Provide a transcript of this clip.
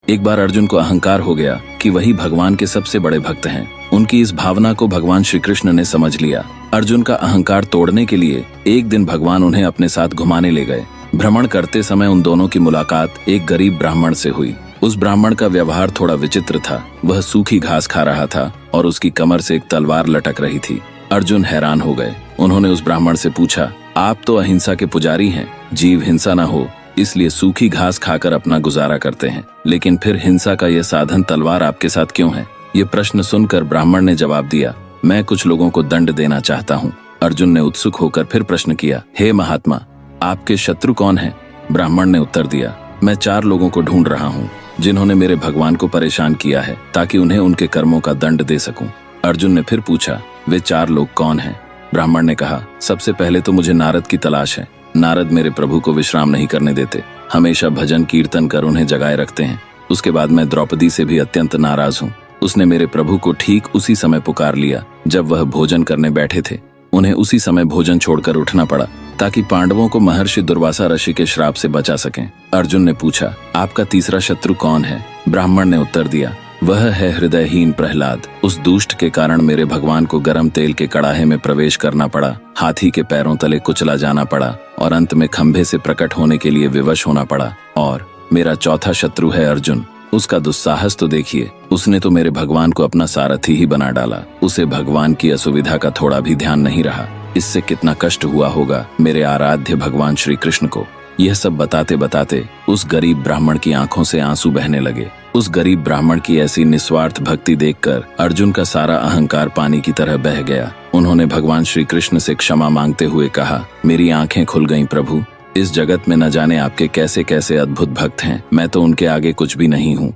एक बार अर्जुन को अहंकार हो गया कि वही भगवान के सबसे बड़े भक्त हैं। उनकी इस भावना को भगवान श्री कृष्ण ने समझ लिया। अर्जुन का अहंकार तोड़ने के लिए एक दिन भगवान उन्हें अपने साथ घुमाने ले गए। भ्रमण करते समय उन दोनों की मुलाकात एक गरीब ब्राह्मण से हुई। उस ब्राह्मण का व्यवहार थोड़ा विचित्र था। वह सूखी घास खा रहा था और उसकी कमर से एक तलवार लटक रही थी। अर्जुन हैरान हो गए। उन्होंने उस ब्राह्मण से पूछा, आप तो अहिंसा के पुजारी हैं, जीव हिंसा न हो इसलिए सूखी घास खाकर अपना गुजारा करते हैं, लेकिन फिर हिंसा का यह साधन तलवार आपके साथ क्यों है? ये प्रश्न सुनकर ब्राह्मण ने जवाब दिया, मैं कुछ लोगों को दंड देना चाहता हूँ। अर्जुन ने उत्सुक होकर फिर प्रश्न किया, हे महात्मा, आपके शत्रु कौन हैं? ब्राह्मण ने उत्तर दिया, मैं 4 लोगों को ढूंढ रहा हूँ जिन्होंने मेरे भगवान को परेशान किया है, ताकि उन्हें उनके कर्मों का दंड दे सकूं। अर्जुन ने फिर पूछा, वे 4 लोग कौन हैं? ब्राह्मण ने कहा, सबसे पहले तो मुझे नारद की तलाश है। नारद मेरे प्रभु को विश्राम नहीं करने देते, हमेशा भजन कीर्तन कर उन्हें जगाए रखते हैं। उसके बाद मैं द्रौपदी से भी अत्यंत नाराज हूँ। उसने मेरे प्रभु को ठीक उसी समय पुकार लिया जब वह भोजन करने बैठे थे। उन्हें उसी समय भोजन छोड़कर उठना पड़ा ताकि पांडवों को महर्षि दुर्वासा ऋषि के श्राप से बचा सकें। अर्जुन ने पूछा, आपका तीसरा शत्रु कौन है? ब्राह्मण ने उत्तर दिया, वह है हृदयहीन प्रहलाद। उस दुष्ट के कारण मेरे भगवान को गर्म तेल के कड़ाहे में प्रवेश करना पड़ा, हाथी के पैरों तले कुचला जाना पड़ा और अंत में खंभे से प्रकट होने के लिए विवश होना पड़ा। और मेरा चौथा शत्रु है अर्जुन। उसका दुस्साहस तो देखिए, उसने तो मेरे भगवान को अपना सारथी ही बना डाला। उसे भगवान की असुविधा का थोड़ा भी ध्यान नहीं रहा। इससे कितना कष्ट हुआ होगा मेरे आराध्य भगवान श्री कृष्ण को। यह सब बताते बताते उस गरीब ब्राह्मण की आंखों से आंसू बहने लगे। उस गरीब ब्राह्मण की ऐसी निस्वार्थ भक्ति देखकर अर्जुन का सारा अहंकार पानी की तरह बह गया। उन्होंने भगवान श्री कृष्ण से क्षमा मांगते हुए कहा, मेरी आंखें खुल गईं प्रभु। इस जगत में न जाने आपके कैसे कैसे अद्भुत भक्त हैं, मैं तो उनके आगे कुछ भी नहीं हूँ।